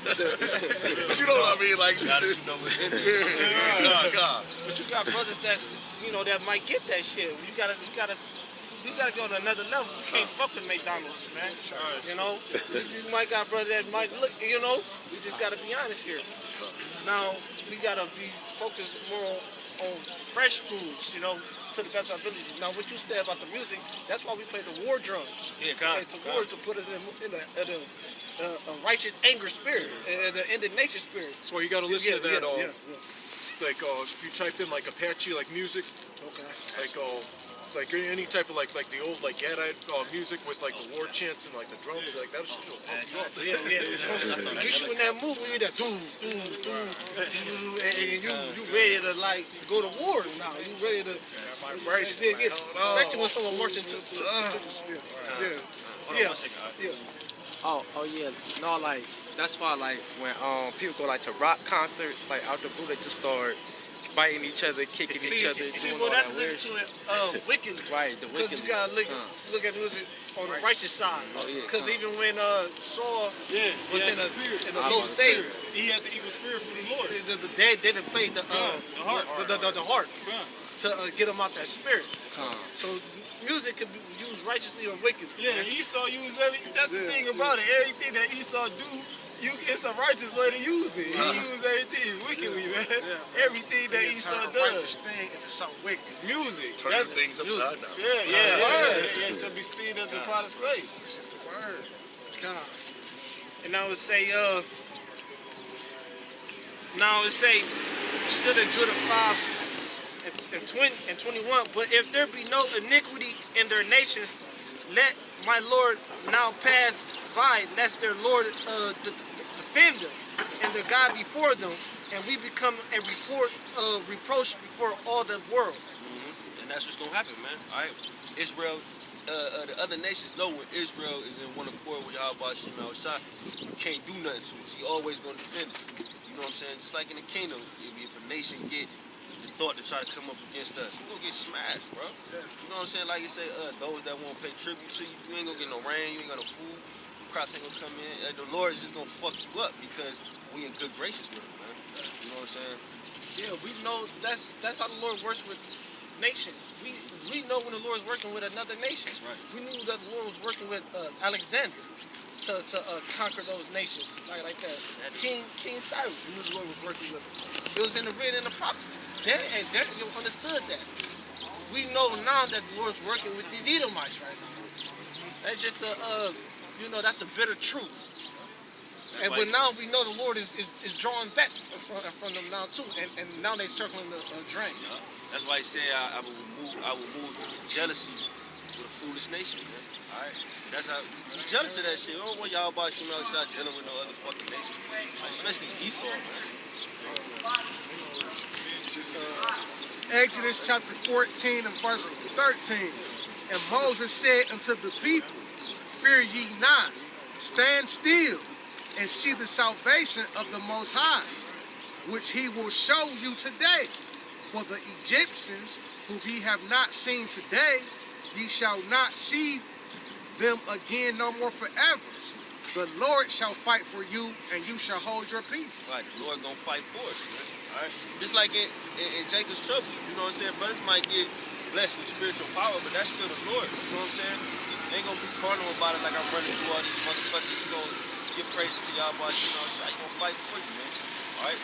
But you know what I mean? Like, you know what's in there. God. But you got brothers that's, that might get that shit. You gotta go to another level. You can't fuck with McDonald's, man. You might got brothers that might look, we just gotta be honest here. Now, we gotta be focused more on fresh foods, to the best of our ability. Now, what you said about the music, that's why we play the war drums. Yeah, God. To war to put us in a righteous anger spirit, the indignation spirit. That's why you gotta listen to that. Like, if you type in like Apache, like music, like any type of like the old like Gadite music with like the war chants and like the drums, like that shit will pump you up. Get you in that mood where you that and you ready to like go to war now. You ready to especially when someone marching to Oh yeah. No, like that's why like when people go like to rock concerts, like out the blue they just start biting each other, kicking each other. That's linked to it wickedly. Right, the wickedly. Because you gotta look at music on the righteous side. Because even when Saul was in a low state, he had the evil spirit for the Lord. They didn't play the harp to get him out that spirit. So music can be used righteously or wickedly. Yeah, Esau used everything. That's the thing about it. Everything that Esau do, it's a righteous way to use it. He used everything wickedly, man. Everything that Esau does. Righteous thing into something wicked. Music. Turning things upside down. Yeah. It should be steamed as a pot of clay. Word. God. And I would say, still in Judah 5 and 21, but if there be no iniquity in their nations, let my Lord now pass by, lest their Lord defend them, and their God before them, and we become a reproach before all the world. And that's what's gonna happen, man. All right, Israel, the other nations know when Israel is in one accord with Yahweh Shem Shah, you can't do nothing to us. He always gonna defend us. You know what I'm saying? Just like in the kingdom, if a nation get the thought to try to come up against us, you gonna get smashed, bro. You know what I'm saying? Like you say, those that won't pay tribute to you, you ain't gonna get no rain, you ain't got no food, the crops ain't gonna come in. The Lord is just gonna fuck you up because we in good graces with him, man. You know what I'm saying? Yeah, we know that's how the Lord works with nations. We know when the Lord is working with another nation. That's right. We knew that the Lord was working with Alexander to conquer those nations like that. King Cyrus, we knew the Lord was working with him. It was in the written in the prophets. Daniel understood that. We know now that the Lord's working with these Edomites right now. That's just that's the bitter truth. But now we know the Lord is drawing back from them now too, and now they're circling the drain. That's why he said I will move to jealousy with a foolish nation, man. All right, that's how we jealous of that shit. I don't want y'all about Shemel Shah dealing with no other fucking nation, especially Esau, man. Exodus chapter 14 and verse 13. And Moses said unto the people, fear ye not, stand still, and see the salvation of the Most High, which he will show you today. For the Egyptians, whom ye have not seen today, ye shall not see them again no more forever. The Lord shall fight for you, and you shall hold your peace. Right, the Lord gonna fight for us, man. All right, just like in Jacob's trouble, you know what I'm saying? Brothers might get blessed with spiritual power, but that's still the Lord. You know what I'm saying? They ain't gonna be carnal about it like I'm running through all these motherfuckers. You gonna give praises to y'all, but you know, you gonna fight for you, man. All right.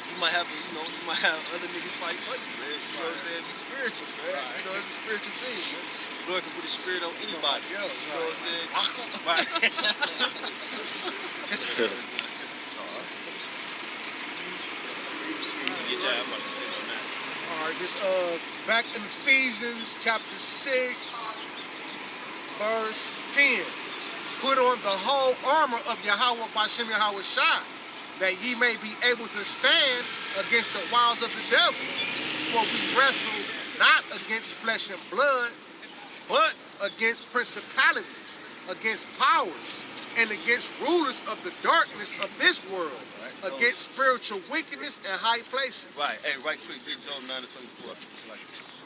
You might have other niggas fight for you, man. You know what I'm saying? Be spiritual, man. You know, it's a spiritual thing, man. The Lord can put a spirit on anybody. You know what I'm saying? Right. All right, this back in Ephesians chapter 6, verse 10. Put on the whole armor of Yahweh Bashem Yahweh Shai, that ye may be able to stand against the wiles of the devil. For we wrestle not against flesh and blood, but against principalities, against powers, and against rulers of the darkness of this world, against spiritual wickedness in high places. Right. Hey, right quick, get Job 9-24. It's like this.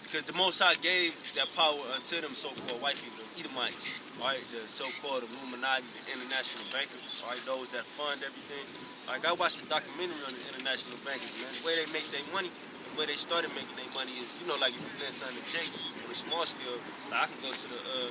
Because the Most High gave that power unto them so-called white people, the Edomites, all right, the so-called Illuminati, the international bankers, all right, those that fund everything. Like, I watched the documentary on the international bankers, man. The way they make their money, the way they started making their money is, you know, like if you lend something to Jake on a small scale, like I can go to the,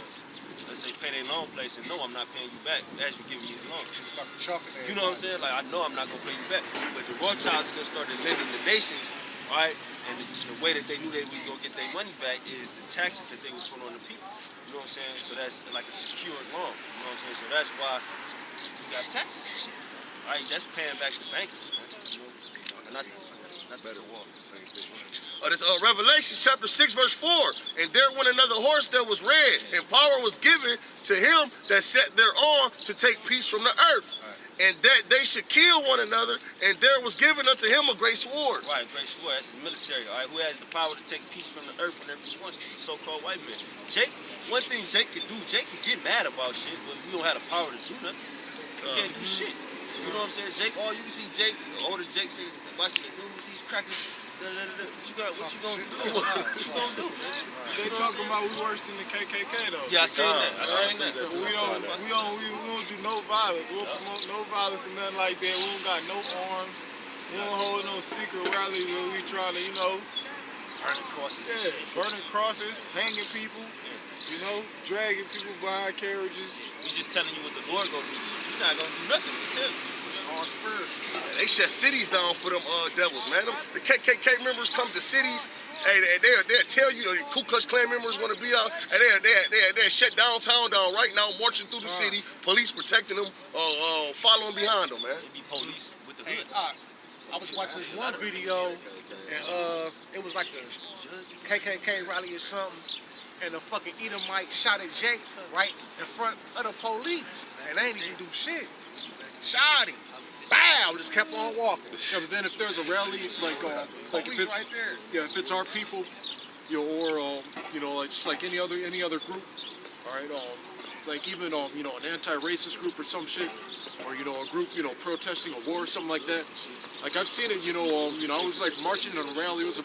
let's say, pay their loan place and know I'm not paying you back as you give me the loan. You know what I'm saying? Like, I know I'm not going to pay you back. But the Rothschilds then started lending the nations, all right? And the way that they knew they was going to get their money back is the taxes that they would put on the people. You know what I'm saying? So that's like a secured loan. You know what I'm saying? So that's why you got taxes and shit. All right, that's paying back the bankers, man. You know, not better walls, the same thing. This Revelation chapter 6 verse 4. And there went another horse that was red, and power was given to him that sat thereon to take peace from the earth. And that they should kill one another, and there was given unto him a great sword. Right, great sword. That's the military, all right, who has the power to take peace from the earth whenever he wants to, the so-called white man. Jake, one thing Jake can do, Jake can get mad about shit, but we don't have the power to do nothing. He can't do shit. You know what I'm saying? Jake, all you can see Jake, the older Jake saying, watching the news, these crackers, what you gonna do? What you gonna do? They talking about we worse than the KKK though. Yeah, I seen that. I seen that. We don't do no violence. We'll promote no violence and nothing like that. We don't got no arms. We don't hold no secret rallies where we trying to, you know, burning crosses. Yeah, burning crosses, hanging people, you know, dragging people behind carriages. We just telling you what the Lord gonna do. You're not gonna do nothing. We tell you. It's all spiritual. They shut cities down for them devils, man. The KKK members come to cities, and they'll tell you the Ku Klux Klan members want to be out, and they'll shut downtown down right now, marching through the city, police protecting them, following behind them, man. It be police with the hoods. I was watching this one video, and it was like a KKK rally or something, and a fucking Edomite shot at Jake right in front of the police, and they ain't even do shit. Shot him. Bam! Just kept on walking. Yeah, but then if there's a rally, like if it's right there. Yeah, if it's our people, you know, or you know, like just like any other group, all right, like even you know, an anti-racist group or some shit, or you know, a group, you know, protesting a war or something like that. Like I've seen it, you know, I was like marching on a rally. It was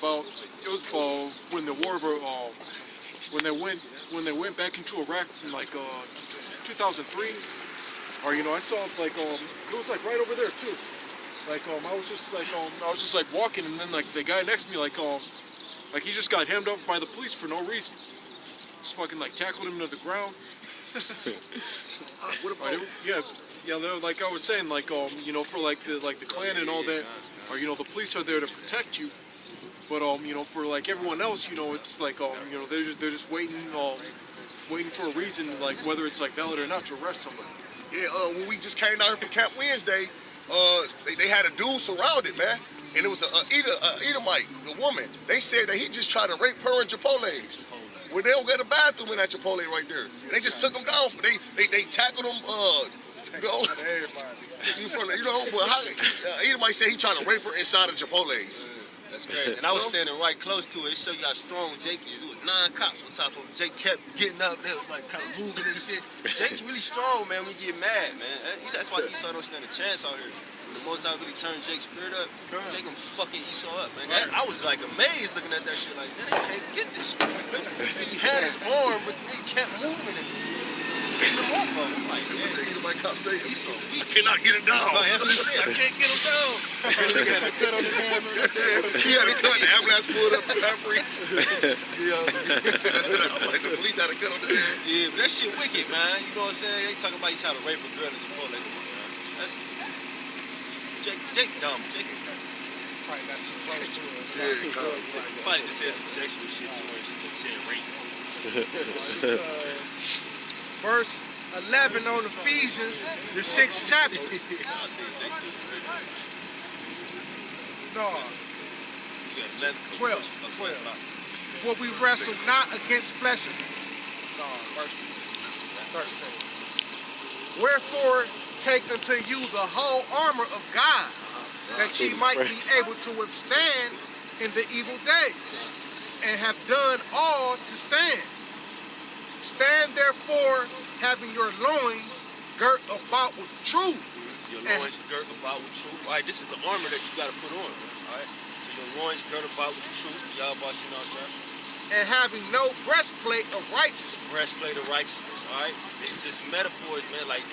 when the war of when they went back into Iraq in like 2003. Or you know, I saw like it was like right over there too. Like I was just like walking, and then like the guy next to me like he just got hemmed up by the police for no reason. Just fucking like tackled him to the ground. What about? Yeah. They're, like I was saying, like you know, for like the Klan and all that, or you know, the police are there to protect you. But you know, for like everyone else, you know, it's like you know, they're just waiting for a reason, like whether it's like valid or not, to arrest somebody. Yeah, when we just came down here from Camp Wednesday, they had a dude surrounded, man. And it was a Edomite, a woman. They said that he just tried to rape her in Chipotle's. Where they don't get a bathroom in that Chipotle right there. And they just took him down. They tackled him, you know. You know, but how, Edomite said he tried to rape her inside of Chipotle's. That's crazy. And I was standing right close to it. It showed you how strong Jake is. It was 9 cops on top of him. Jake kept getting up. They was like kind of moving and shit. Jake's really strong, man, when you get mad, man. That's why Esau don't stand a chance out here. When the Most High really turned Jake's spirit up, Jake gonna fucking Esau up, man. I was like amazed looking at that shit. Like, they can't get this shit. He had his arm, but he kept moving it. Getting him off of him. Like, man. Edomite cops say, Esau, I cannot get him down. That's what he said. I can't get him down. He had a cut on his hand. He had a cut. The ambulance pulled up and got free. Like the police had a cut on his head. Yeah, but that shit wicked, man. You know what I'm saying? They talking about you trying to rape a girl in Chipotle. Come on, man. That's Jake dumb. Jake Probably got too close to us. probably just said some sexual shit to her. She said rape. Verse 11 on Ephesians, the 6th chapter. No, 12. For we wrestle not against flesh and no, verse 13. Wherefore take unto you the whole armor of God, that ye might be able to withstand in the evil day, and have done all to stand. Stand therefore, having your loins girt about with truth. Your loins girt about with truth. All right, this is the armor that you got to put on. All right, so your loins girt about with truth. Y'all about to know, sir. and having no breastplate of righteousness. Breastplate of righteousness, all right? This is just metaphors, man, like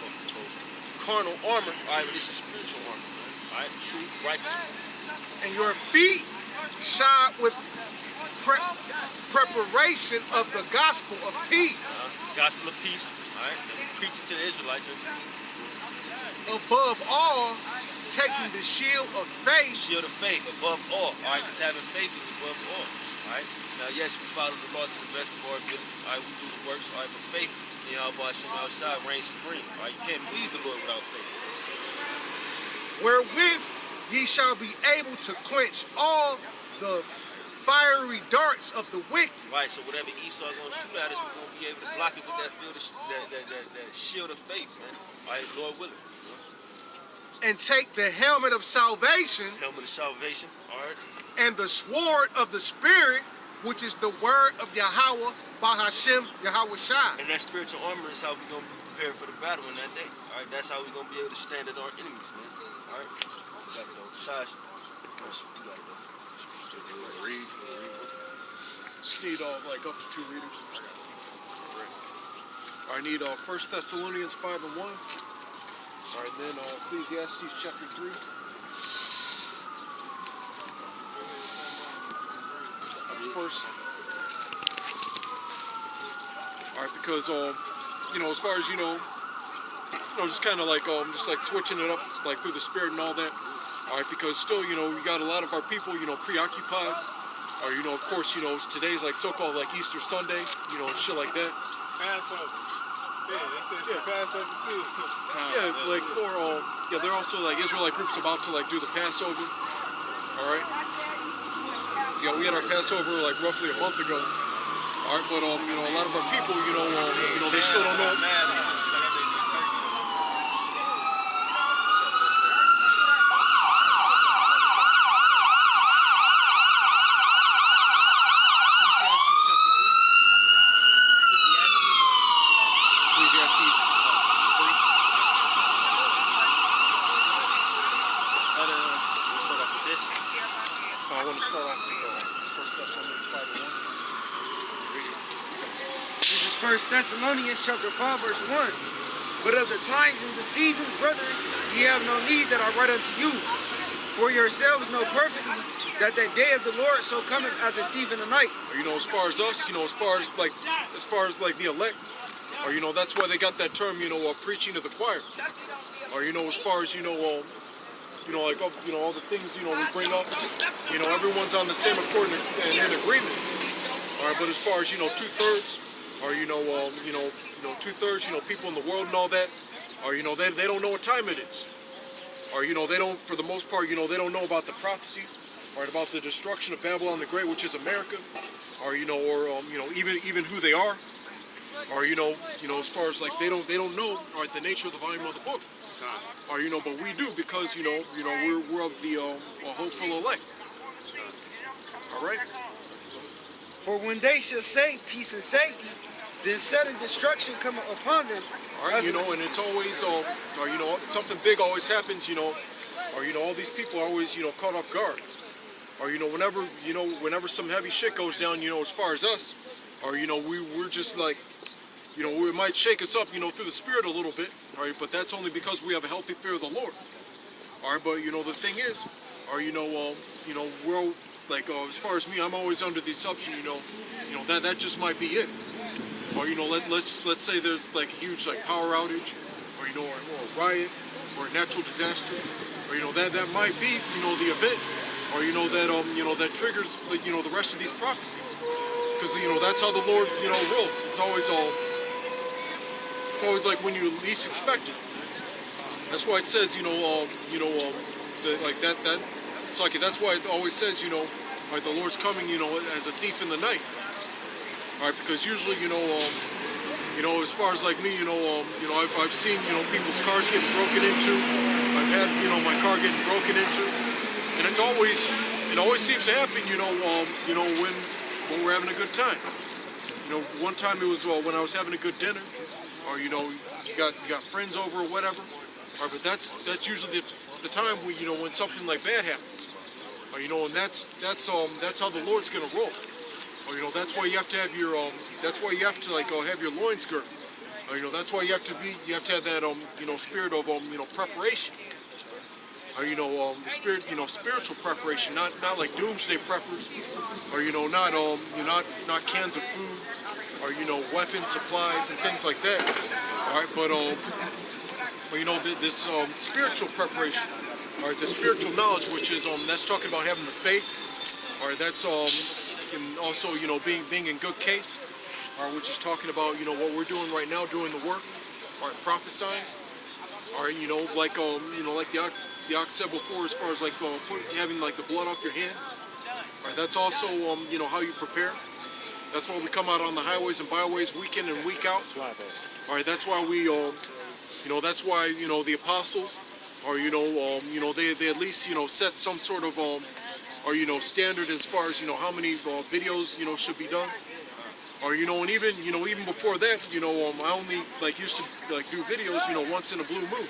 carnal armor, all right? But this is spiritual armor, man, all right? True righteousness. And your feet shod with preparation of the gospel of peace. Gospel of peace, all right? That we preach it to the Israelites. Above all, taking the shield of faith. Shield of faith, above all, all right? Because having faith is above all, all right? Now, yes, we follow the law to the best of our ability, all right? We do the works, all right? But faith, Yahweh Hashem outside reigns supreme, all right? You can't please the Lord without faith. Wherewith ye shall be able to quench all the fiery darts of the wicked. Right, so whatever Esau gonna shoot at us, we're gonna be able to block it with that shield of faith, man. All right, Lord willing. And take the helmet of salvation. Helmet of salvation, all right. And the sword of the Spirit, which is the word of Yahweh, Bahashem, Yahweh Shai. And that spiritual armor is how we're gonna be prepared for the battle in that day. All right, that's how we're gonna be able to stand at our enemies, man. All right, you got it though. Josh, you got it though. Read. Just need like up to 2 readers. I need 1 Thessalonians 5:1. All right, then Ecclesiastes chapter 3. First. All right, because as far as just kind of like just like switching it up like through the Spirit and all that. All right, because still we got a lot of our people preoccupied. Or of course today's like so-called like Easter Sunday, shit like that. Passover. Yeah, they said Passover too. Yeah, like or they're also like Israelite groups about to like do the Passover. All right. Yeah, we had our Passover like roughly a month ago. All right, but a lot of our people, they still don't know. Thessalonians chapter 5 verse 1. But of the times and the seasons, brethren, ye have no need that I write unto you. For yourselves know perfectly that day of the Lord so cometh as a thief in the night. As far as us, as far as like the elect, or that's why they got that term, preaching to the choir. Or as far as all the things we bring up, everyone's on the same accord and in agreement. All right, but as far as 2/3. Or 2/3, people in the world and all that, or they don't know what time it is, or they don't, for the most part, they don't know about the prophecies, or about the destruction of Babylon the Great, which is America, or even who they are, or as far as like they don't know, all right, the nature of the volume of the book, or but we do because we're of the hopeful elect. All right. For when they shall say peace and safety, then sudden destruction come upon them. All right, and it's always, something big always happens, or all these people are always, caught off guard. Or whenever some heavy shit goes down, as far as us, or we're just like, it might shake us up, through the Spirit a little bit. All right, but that's only because we have a healthy fear of the Lord. All right, but the thing is, or we're like as far as me, I'm always under the assumption, that just might be it. Or let's say there's like a huge like power outage, or a riot, or a natural disaster, or that might be the event, or that triggers the rest of these prophecies, because that's how the Lord rolls. It's always like when you least expect it. That's why it says like that. It's like that's why it always says like the Lord's coming as a thief in the night. All right, because usually as far as like me I've seen people's cars getting broken into. I've had my car getting broken into, and it always seems to happen when we're having a good time. One time it was when I was having a good dinner, or you got friends over or whatever. All right, but that's usually the time when something like bad happens. And that's how the Lord's gonna roll. You know, that's why you have to have your that's why you have to like have your loins girded. You know, that's why you have to have that you know, spirit of you know, preparation. You know, the spirit, you know, spiritual preparation, not like doomsday preppers, or you know, not not cans of food, or you know, weapons, supplies, and things like that. All right, but you know, this spiritual preparation, all right, the spiritual knowledge, which is that's talking about having the faith. All right, that's and also, you know, being in good case. All right, which is talking about, you know, what we're doing right now, doing the work. All right, prophesying. All right, you know, like you know, like the Ox said before, as far as like having like the blood off your hands. All right, that's also you know, how you prepare. That's why we come out on the highways and byways week in and week out. All right, that's why we you know, that's why, you know, the apostles, or you know, they at least, you know, set some sort of or you know, standard as far as, you know, how many videos, you know, should be done. Or you know, and even, you know, even before that, you know, I only like used to like do videos, you know, once in a blue moon.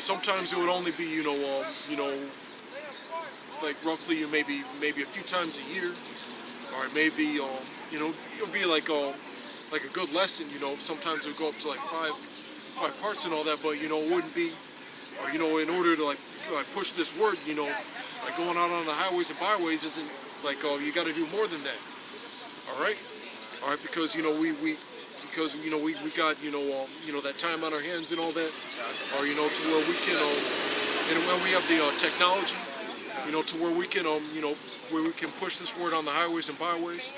Sometimes it would only be, you know, like roughly maybe a few times a year, or maybe you know, it would be like a good lesson. You know, sometimes it would go up to like five parts and all that, but you know, it wouldn't be, or you know, in order to like push this word, you know, like going out on the highways and byways isn't like, oh, you got to do more than that. All right, because you know we got, you know, that time on our hands and all that, or you know, to where we can and when we have the technology, you know, to where we can you know, where we can push this word on the highways and byways,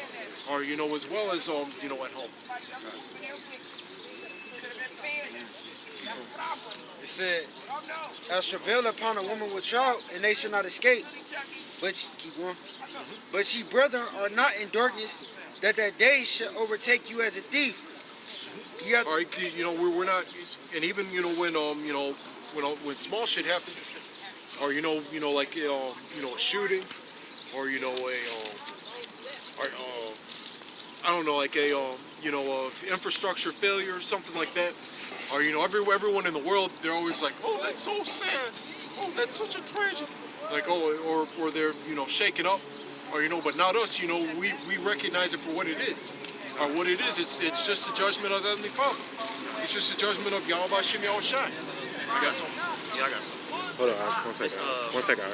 or you know, as well as you know, at home. It said, "As travail upon a woman with child, and they shall not escape." But keep going. But ye, brethren, are not in darkness, that day shall overtake you as a thief. All right, you know, we're not, and even, you know, when small shit happens, or you know, like you know, a shooting, or you know, I don't know, like a you know, infrastructure failure or something like that, or you know, everyone in the world, they're always like, oh, that's so sad, oh, that's such a tragedy, like, oh, or they're, you know, shaken up, or you know, but not us, you know, we recognize it for what it is. What it is, it's just a judgment of the Heavenly Father. It's just a judgment of Yahweh Shem Yahweh Shai. I got something. Yeah, I got something. Hold on, 1 second. 1 second.